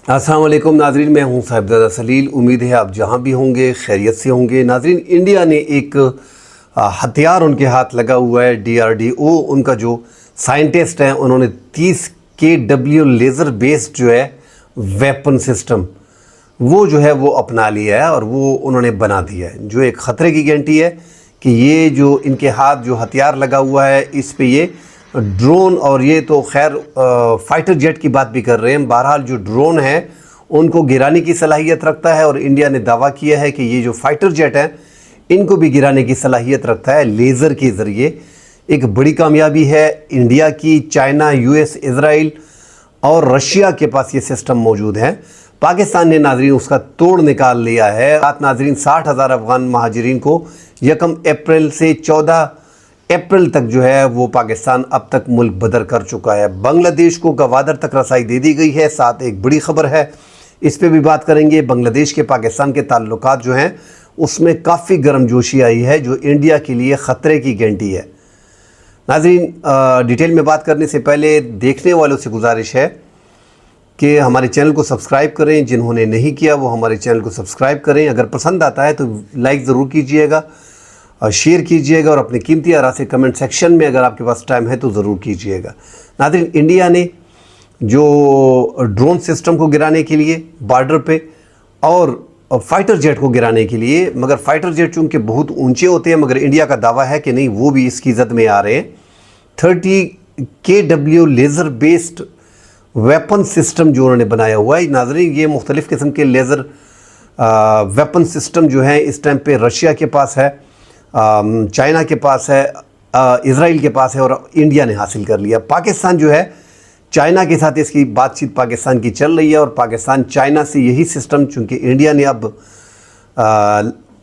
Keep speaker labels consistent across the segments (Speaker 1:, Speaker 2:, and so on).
Speaker 1: अस्सलाम वालेकुम नाजरीन, मैं हूं साहिबजादा सलील। उम्मीद है आप जहां भी होंगे खैरियत से होंगे। नाजरीन, इंडिया ने एक हथियार उनके हाथ लगा हुआ है। DRDO उनका जो साइंटिस्ट हैं, उन्होंने 30 kW लेज़र बेस्ड जो है वेपन सिस्टम वो जो है वो अपना लिया है और वो उन्होंने बना दिया है, जो एक ख़तरे की गारंटी है कि ये जो इनके हाथ जो हथियार लगा हुआ है इस पे ये ड्रोन, और ये तो खैर फाइटर जेट की बात भी कर रहे हैं, बहरहाल जो ड्रोन है उनको गिराने की सलाहियत रखता है। और इंडिया ने दावा किया है कि ये जो फाइटर जेट हैं इनको भी गिराने की सलाहियत रखता है लेज़र के ज़रिए। एक बड़ी कामयाबी है इंडिया की। चाइना, US, इज़राइल और रशिया के पास ये सिस्टम मौजूद हैं। पाकिस्तान ने नाजरीन उसका तोड़ निकाल लिया है। रात नाजरीन 60,000 अफगान महाजरीन को 1 अप्रैल से 14 अप्रैल तक जो है वो पाकिस्तान अब तक मुल्क बदर कर चुका है। बांग्लादेश को गवादर तक रसाई दे दी गई है। साथ एक बड़ी खबर है, इस पे भी बात करेंगे। बांग्लादेश के पाकिस्तान के ताल्लुकात जो हैं उसमें काफ़ी गर्मजोशी आई है, जो इंडिया के लिए ख़तरे की गारंटी है। नाजरीन, डिटेल में बात करने से पहले देखने वालों से गुजारिश है कि हमारे चैनल को सब्सक्राइब करें। जिन्होंने नहीं किया वो हमारे चैनल को सब्सक्राइब करें। अगर पसंद आता है तो लाइक ज़रूर कीजिएगा, शेयर कीजिएगा और अपनी कीमती आरा से कमेंट सेक्शन में अगर आपके पास टाइम है तो ज़रूर कीजिएगा। नाज़रीन, इंडिया ने जो ड्रोन सिस्टम को गिराने के लिए बॉर्डर पे और फाइटर जेट को गिराने के लिए, मगर फाइटर जेट चूँकि बहुत ऊंचे होते हैं, मगर इंडिया का दावा है कि नहीं वो भी इसकी जद में आ रहे हैं। 30 kW laser based weapon system जो उन्होंने बनाया हुआ है। नाज़रीन, ये मुख्तलिफ़ किस्म के लेज़र वेपन सिस्टम जो हैं इस टाइम पे रशिया के पास है, चाइना के पास है, इज़राइल के पास है और इंडिया ने हासिल कर लिया। पाकिस्तान जो है चाइना के साथ इसकी बातचीत पाकिस्तान की चल रही है और पाकिस्तान चाइना से यही सिस्टम, चूँकि इंडिया ने अब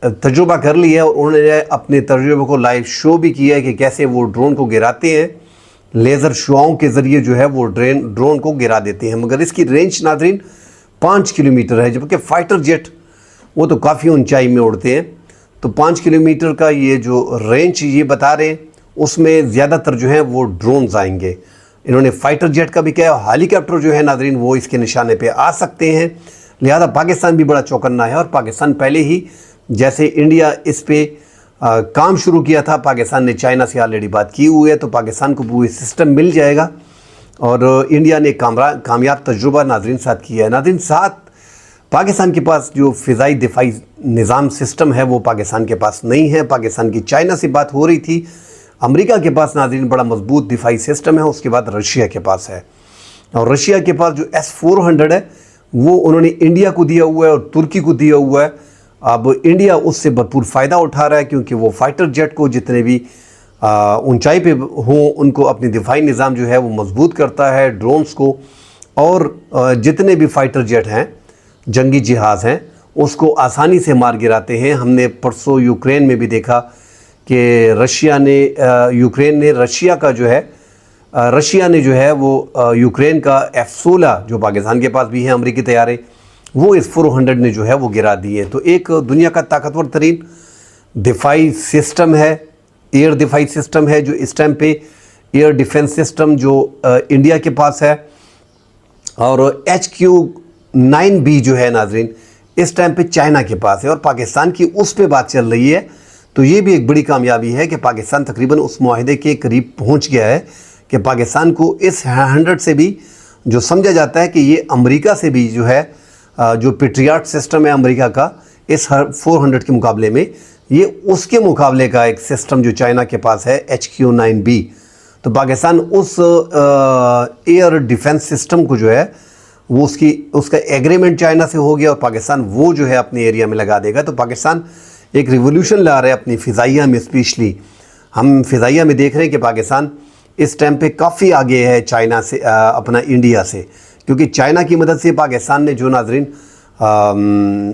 Speaker 1: तजुर्बा कर लिया है और उन्होंने अपने तजुर्बे को लाइव शो भी किया है कि कैसे वो ड्रोन को गिराते हैं। लेज़र शुआओं के ज़रिए जो है वो ड्रोन को गिरा देते हैं, मगर इसकी रेंज नाज़रीन 5 किलोमीटर है, जबकि फ़ाइटर जेट वो तो काफ़ी ऊंचाई में उड़ते हैं। तो 5 किलोमीटर का ये जो रेंज ये बता रहे हैं उसमें ज़्यादातर जो है वो ड्रोन्स आएंगे। इन्होंने फाइटर जेट का भी कहा, हेलीकॉप्टर जो है नाज़रीन वो इसके निशाने पे आ सकते हैं। लिहाजा पाकिस्तान भी बड़ा चौकन्ना है और पाकिस्तान पहले ही, जैसे इंडिया इस पे काम शुरू किया था, पाकिस्तान ने चाइना से ऑलरेडी बात की हुई है, तो पाकिस्तान को वो सिस्टम मिल जाएगा और इंडिया ने कामयाब तजुर्बा नाज़रीन साथ किया है। नाज़रीन, साथ पाकिस्तान के पास जो फ़िज़ाई दिफाई निज़ाम सिस्टम है वो पाकिस्तान के पास नहीं है। पाकिस्तान की चाइना से बात हो रही थी। अमेरिका के पास नाज़रीन बड़ा मजबूत दिफाई सिस्टम है, उसके बाद रशिया के पास है और रशिया के पास जो S-400 है वो उन्होंने इंडिया को दिया हुआ है और तुर्की को दिया हुआ है। अब इंडिया उससे भरपूर फ़ायदा उठा रहा है, क्योंकि वो फाइटर जेट को जितने भी ऊंचाई पे हों उनको अपनी दिफाई निज़ाम जो है वो मजबूत करता है, ड्रोन्स को, और जितने भी फाइटर जेट हैं, जंगी जहाज़ हैं, उसको आसानी से मार गिराते हैं। हमने परसों यूक्रेन में भी देखा कि रशिया ने जो है वो यूक्रेन का F-16 जो पाकिस्तान के पास भी है अमरीकी तैयारे, वो S-400 ने जो है वो गिरा दिए। तो एक दुनिया का ताकतवर तरीन दिफाई सिस्टम है, एयर दिफाई सिस्टम है, जो इस टाइम पे एयर डिफेंस सिस्टम जो इंडिया के पास है। और HQ-9B जो है नाजरीन इस टाइम पे चाइना के पास है और पाकिस्तान की उस पे बात चल रही है। तो ये भी एक बड़ी कामयाबी है कि पाकिस्तान तकरीबन उस मुआहदे के करीब पहुंच गया है कि पाकिस्तान को इस 100 से भी, जो समझा जाता है कि ये अमेरिका से भी जो है, जो पेट्रियट सिस्टम है अमेरिका का, इस 400 के मुकाबले में ये उसके मुकाबले का एक सिस्टम जो चाइना के पास है HQ-9B। तो पाकिस्तान उस एयर डिफेंस सिस्टम को जो है वो उसका एग्रीमेंट चाइना से हो गया और पाकिस्तान वो जो है अपने एरिया में लगा देगा। तो पाकिस्तान एक रिवोल्यूशन ला रहा है अपनी फ़िज़ाइया में। स्पेशली हम फ़िज़ाइया में देख रहे हैं कि पाकिस्तान इस टाइम पे काफ़ी आगे है चाइना से, अपना इंडिया से, क्योंकि चाइना की मदद से पाकिस्तान ने जो नाजरीन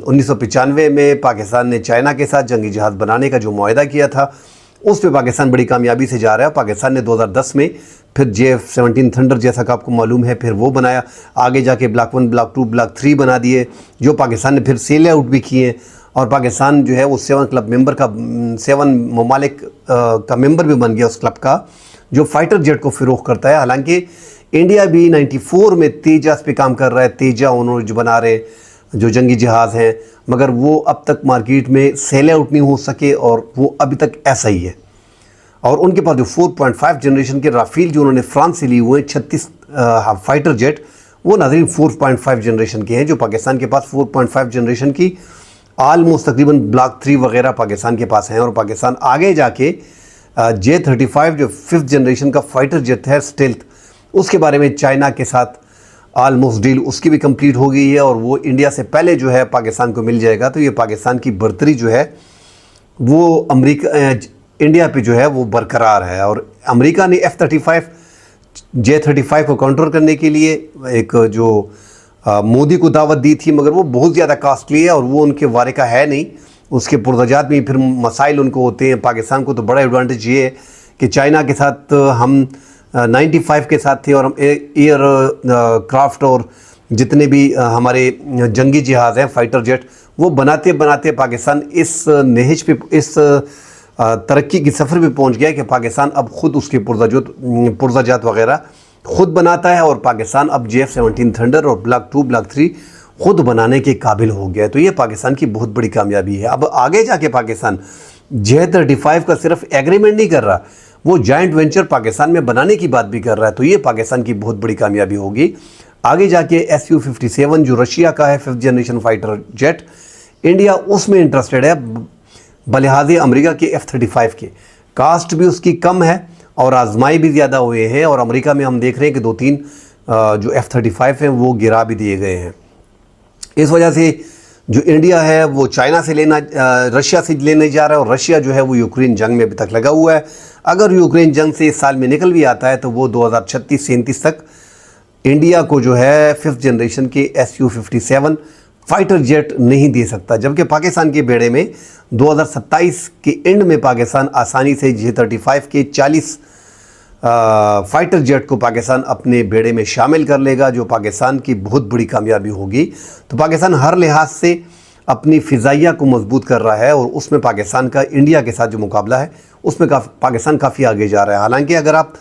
Speaker 1: 1995 में पाकिस्तान ने चाइना के साथ जंगी जहाज़ बनाने का जो मुआहदा किया था उस पे पाकिस्तान बड़ी कामयाबी से जा रहा है। पाकिस्तान ने 2010 में फिर JF-17 थंडर जैसा कि आपको मालूम है फिर वो बनाया, आगे जाके ब्लॉक 1, ब्लॉक 2, ब्लॉक 3 बना दिए, जो पाकिस्तान ने फिर सेल आउट भी किए और पाकिस्तान जो है वो 7 क्लब मेंबर का 7 ममालिक का मेंबर भी बन गया उस क्लब का, जो फाइटर जेट को फ़रोग़ करता है। हालांकि इंडिया भी 94 में तेजस पे काम कर रहा है, तेजा उन्होंने जो बना रहे जो जंगी जहाज़ हैं, मगर वो अब तक मार्केट में सेल आउट नहीं हो सके और वो अभी तक ऐसा ही है। और उनके पास जो 4.5 जनरेशन के राफेल जो उन्होंने फ्रांस से लिए हुए हैं 36 फाइटर जेट, वो नाज़रीन 4.5 जनरेशन के हैं, जो पाकिस्तान के पास 4.5 जनरेशन की आलमोस्ट तकरीबन ब्लॉक 3 वगैरह पाकिस्तान के पास हैं। और पाकिस्तान आगे जाके J-35 जो 5th जनरेशन का फाइटर जेट है स्टेल्थ, उसके बारे में चाइना के साथ आलमोस्ट डील उसकी भी कंप्लीट हो गई है और वो इंडिया से पहले जो है पाकिस्तान को मिल जाएगा। तो ये पाकिस्तान की बर्तरी जो है वो इंडिया पे जो है वो बरकरार है। और अमेरिका ने F-35 J-35 को काउंटर करने के लिए एक जो मोदी को दावत दी थी, मगर वो बहुत ज़्यादा कॉस्टली है और वो उनके वारे का है नहीं। उसके पुरज़ात में फिर मसाइल उनको होते हैं। पाकिस्तान को तो बड़ा एडवांटेज ये है कि चाइना के साथ हम 95 के साथ थे और हम एयर क्राफ्ट और जितने भी हमारे जंगी जहाज़ हैं फाइटर जेट, वो बनाते बनाते पाकिस्तान इस नहज पे, इस तरक्की की सफ़र पे पहुंच गया कि पाकिस्तान अब ख़ुद उसके पुरज़ात वगैरह ख़ुद बनाता है और पाकिस्तान अब J-17 थंडर और ब्लॉक 2 ब्लॉक 3 ख़ुद बनाने के काबिल हो गया है। तो ये पाकिस्तान की बहुत बड़ी कामयाबी है। अब आगे जाके पाकिस्तान J-35 का सिर्फ एग्रीमेंट नहीं कर रहा, वो जॉइंट वेंचर पाकिस्तान में बनाने की बात भी कर रहा है। तो ये पाकिस्तान की बहुत बड़ी कामयाबी होगी। आगे जाके Su-57 जो रशिया का है 5th generation fighter jet, India उसमें इंटरेस्टेड है बलिहाज़े अमेरिका के F-35 के। कास्ट भी उसकी कम है और आजमाई भी ज़्यादा हुए हैं और अमेरिका में हम देख रहे हैं कि 2-3 जो F-35 हैं वो गिरा भी दिए गए हैं। इस वजह से जो इंडिया है वो चाइना से रशिया से लेने जा रहा है और रशिया जो है वो यूक्रेन जंग में अभी तक लगा हुआ है। अगर यूक्रेन जंग से इस साल में निकल भी आता है तो वो 2036-37 तक इंडिया को जो है 5th जनरेशन के Su-57 फाइटर जेट नहीं दे सकता, जबकि पाकिस्तान के बेड़े में 2027 के एंड में पाकिस्तान आसानी से J-35 के 40 फाइटर जेट को पाकिस्तान अपने बेड़े में शामिल कर लेगा, जो पाकिस्तान की बहुत बड़ी कामयाबी होगी। तो पाकिस्तान हर लिहाज से अपनी फ़िज़ाइया को मजबूत कर रहा है और उसमें पाकिस्तान का इंडिया के साथ जो मुकाबला है उसमें पाकिस्तान काफ़ी आगे जा रहा है। हालांकि अगर आप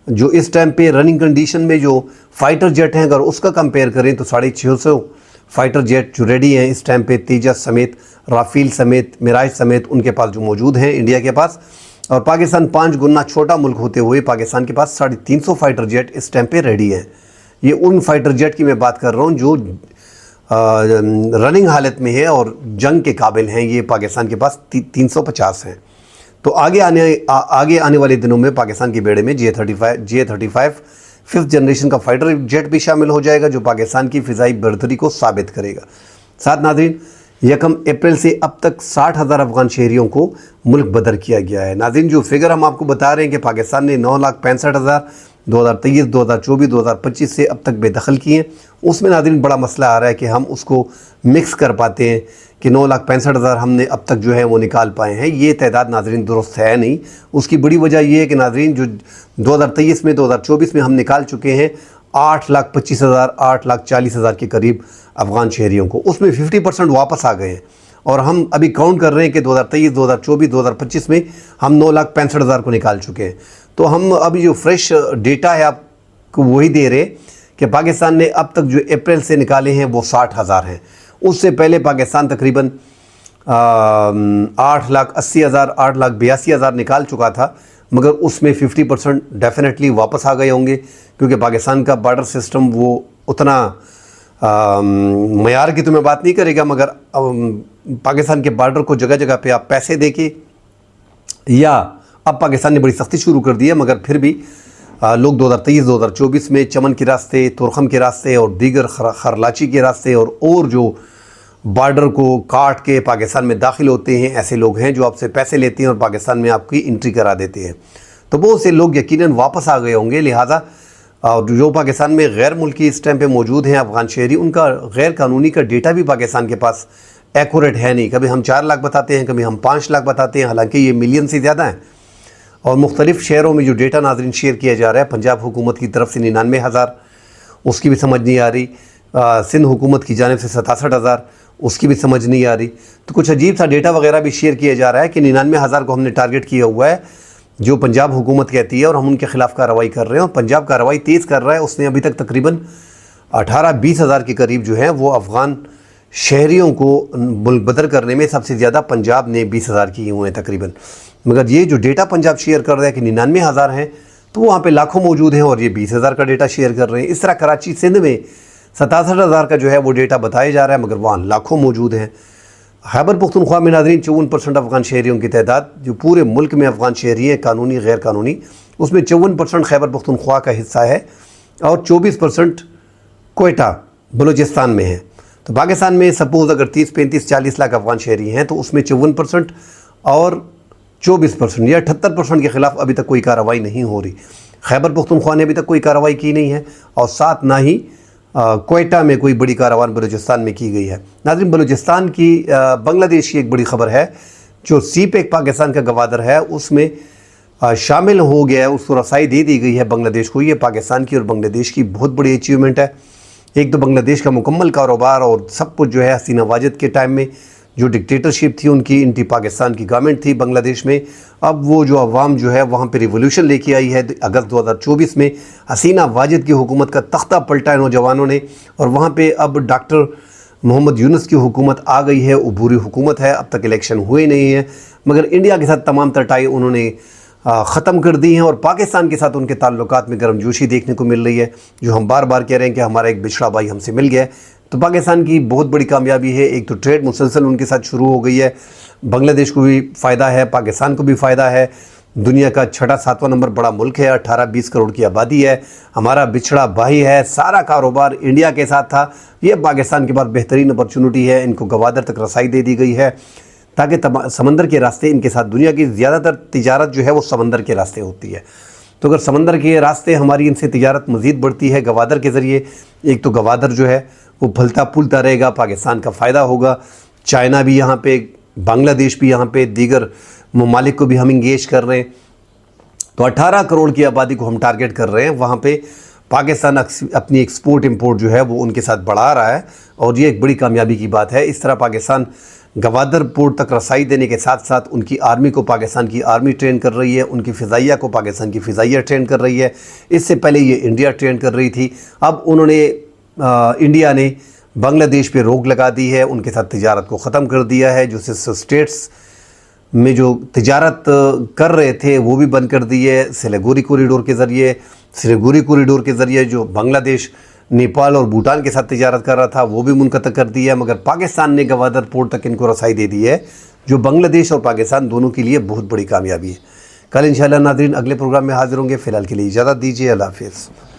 Speaker 1: जो इस टाइम पे रनिंग कंडीशन में जो फाइटर जेट हैं अगर उसका कंपेयर करें तो 650 फाइटर जेट जो रेडी हैं इस टाइम पे, तेजस समेत, राफेल समेत, मिराज समेत उनके पास जो मौजूद हैं इंडिया के पास। और पाकिस्तान 5 गुना छोटा मुल्क होते हुए पाकिस्तान के पास 350 फाइटर जेट इस टाइम पे रेडी हैं। ये उन फाइटर जेट की मैं बात कर रहा हूँ जो रनिंग हालत में है और जंग के काबिल हैं। ये पाकिस्तान के पास 350 हैं। तो आगे आने वाले दिनों में पाकिस्तान के बेड़े में J-35 5th जनरेशन का फाइटर जेट भी शामिल हो जाएगा, जो पाकिस्तान की फ़िज़ाई बर्तरी को साबित करेगा। साथ नाज़रीन, 1 अप्रैल से अब तक 60,000 अफगान शहरियों को मुल्क बदर किया गया है। नाज़रीन, जो फिगर हम आपको बता रहे हैं कि पाकिस्तान ने 9,65,000 2023, 2024, 2025 से अब तक बेदखल किए हैं, उसमें नाज़रीन बड़ा मसला आ रहा है कि हम उसको मिक्स कर पाते हैं कि 9,65,000 हमने अब तक जो है वो निकाल पाए हैं। ये तादाद नाज़रीन दुरुस्त है नहीं। उसकी बड़ी वजह ये है कि नाज़रीन जो 2023 में 2024 में हम निकाल चुके हैं 8,25,000 8,40,000 के करीब अफ़गान शहरियों को, उसमें 50% वापस आ गए हैं और हम अभी काउंट कर रहे हैं कि 2023, 2024, 2025 में हम 9,65,000 को निकाल चुके हैं। तो हम अभी जो फ्रेश डेटा है आपको वही दे रहे हैं कि पाकिस्तान ने अब तक जो अप्रैल से निकाले हैं वो 60,000 हैं। उससे पहले पाकिस्तान तकरीबन 8,80,000 8,82,000 निकाल चुका था, मगर उसमें 50% डेफिनेटली वापस आ गए होंगे, क्योंकि पाकिस्तान का बॉर्डर सिस्टम वो उतना मयार की तो मैं बात नहीं करेगा, मगर पाकिस्तान के बॉर्डर को जगह जगह पे आप पैसे दे के, या अब पाकिस्तान ने बड़ी सख्ती शुरू कर दी है, मगर फिर भी लोग 2023 2024 में चमन के रास्ते, तुरखम के रास्ते और दीगर खरलाची के रास्ते और जो बॉर्डर को काट के पाकिस्तान में दाखिल होते हैं, ऐसे लोग हैं जो आपसे पैसे लेते हैं और पाकिस्तान में आपकी एंट्री करा देते हैं। तो बहुत से लोग यकीनन वापस आ गए होंगे। लिहाजा जो पाकिस्तान में गैर मुल्की इस टाइम पे मौजूद हैं अफ़गान शहरी, उनका गैर कानूनी का डेटा भी पाकिस्तान के पास एक्यूरेट है नहीं। कभी हम 4 लाख बताते हैं, कभी हम 5 लाख बताते हैं, हालांकि ये मिलियन से ज़्यादा हैं। और मुख्तलिफ़ शहरों में जो डेटा नाज़रीन शेयर किया जा रहा है, पंजाब हुकूमत की तरफ से 99,000, उसकी भी समझ नहीं आ रही। सिंध हुकूमत की जानिब से 67,000, उसकी भी समझ नहीं आ रही। तो कुछ अजीब सा डेटा वगैरह भी शेयर किया जा रहा है कि 99,000 को हमने टारगेट किया हुआ है جو पंजाब हुकूमत कहती है, और हम उनके ख़िलाफ़ कार्रवाई कर रहे हैं, और पंजाब कार्रवाई तेज़ कर रहा है। उसने अभी तक तकरीबन 18-20 हज़ार के करीब जो हैं वो अफ़गान शहरियों को मुल्क बदर करने में सबसे ज़्यादा पंजाब ने 20 हज़ार किए हुए हैं तकरीबन। मगर ये जो डेटा पंजाब शेयर कर रहा है कि 99 हज़ार हैं, तो वहाँ पे लाखों मौजूद हैं, और ये 20 हज़ार का डेटा शेयर कर रहे हैं। इस तरह कराची सिंध में 67 हज़ार का जो है वो डेटा बताया जा रहा है, मगर वहाँ लाखों मौजूद हैं। खैबर पख्तूनख्वा में नाज़रीन 54% अफ़गान शहरियों की तादाद, जो पूरे मुल्क में अफ़गान शहरी हैं कानूनी गैर कानूनी, उसमें 54% खैबर पख्तूनख्वा का हिस्सा है, और 24% कोयटा बलूचिस्तान में है। तो पाकिस्तान में सपोज़ अगर 30, 35, 40 लाख अफ़गान शहरी हैं, तो उसमें 54% और 24% या 78% के ख़िलाफ़ अभी तक कोई कार्रवाई नहीं हो रही। खैबर पख्तूनख्वा ने अभी तक कोई कार्रवाई की नहीं है, और साथ ना ही कोयटा में कोई बड़ी कार्रवाई बलूचिस्तान में की गई है। नाज़रीन, बलूचिस्तान की बांग्लादेश की एक बड़ी ख़बर है, जो सीपेक पाकिस्तान का गवादर है उसमें शामिल हो गया है, उसको रसाई दे दी गई है बांग्लादेश को। ये पाकिस्तान की और बांग्लादेश की बहुत बड़ी अचीवमेंट है। एक तो बांग्लादेश का मुकम्मल कारोबार और सब कुछ जो है हसीना वाजिद के टाइम में जो डिक्टेटरशिप थी उनकी, इंटी पाकिस्तान की गवर्नमेंट थी बांग्लादेश में, अब वो जो अवाम जो है वहाँ पे रिवोल्यूशन लेके आई है। अगस्त 2024 में हसीना वाजिद की हुकूमत का तख्ता पलटा है नौजवानों ने, और वहाँ पे अब डॉक्टर मोहम्मद यूनुस की हुकूमत आ गई है, अबूरी हुकूमत है। अब तक इलेक्शन हुए नहीं है, मगर इंडिया के साथ तमाम तरटाई उन्होंने ख़त्म कर दी हैं, और पाकिस्तान के साथ उनके ताल्लुकात में गर्मजोशी देखने को मिल रही है, जो हम बार बार कह रहे हैं कि हमारा एक बिछड़ा भाई हमसे मिल गया है। तो पाकिस्तान की बहुत बड़ी कामयाबी है। एक तो ट्रेड मुसलसल उनके साथ शुरू हो गई है, बांग्लादेश को भी फ़ायदा है, पाकिस्तान को भी फ़ायदा है। दुनिया का 6-7वां नंबर बड़ा मुल्क है, 18-20 करोड़ की आबादी है, हमारा बिछड़ा भाई है। सारा कारोबार इंडिया के साथ था, ये पाकिस्तान के पास बेहतरीन अपॉर्चुनिटी है। इनको गवादर तक रसाई दे दी गई है, ताकि समंदर के रास्ते इनके साथ, दुनिया की ज़्यादातर तिजारत जो है वो समंदर के रास्ते होती है। तो अगर समंदर के रास्ते हमारी इनसे तिजारत मज़ीद बढ़ती है गवादर के ज़रिए, एक तो गवादर जो है वो फलता फूलता रहेगा, पाकिस्तान का फ़ायदा होगा। चाइना भी यहाँ पे, बांग्लादेश भी यहाँ पे, दीगर ममालिक को भी हम इंगेज कर रहे हैं। तो 18 करोड़ की आबादी को हम टारगेट कर रहे हैं। वहाँ पे पाकिस्तान अपनी एक्सपोर्ट इंपोर्ट जो है वो उनके साथ बढ़ा रहा है, और ये एक बड़ी कामयाबी की बात है। इस तरह पाकिस्तान गवादर पोर्ट तक रसाई देने के साथ साथ उनकी आर्मी को पाकिस्तान की आर्मी ट्रेन कर रही है, उनकी फ़िज़ाइया को पाकिस्तान की फ़िज़ाइया ट्रेन कर रही है। इससे पहले ये इंडिया ट्रेन कर रही थी। अब उन्होंने इंडिया ने बांग्लादेश पे रोक लगा दी है, उनके साथ तिजारत को ख़त्म कर दिया है। जो स्टेट्स में जो तिजारत कर रहे थे वो भी बंद कर दी है। सिलीगुड़ी कॉरिडोर के ज़रिए जो बांग्लादेश, नेपाल और भूटान के साथ तिजारत कर रहा था वो भी मुनक़ता कर दिया है। मगर पाकिस्तान ने गवादर पोर्ट तक इनको रसाई दे दी है, जो बांग्लादेश और पाकिस्तान दोनों के लिए बहुत बड़ी कामयाबी है। कल इंशाअल्लाह नाज़रीन अगले प्रोग्राम में हाज़िर होंगे। फ़िलहाल के लिए इजाज़त दीजिए। अल्लाह हाफ़िज़।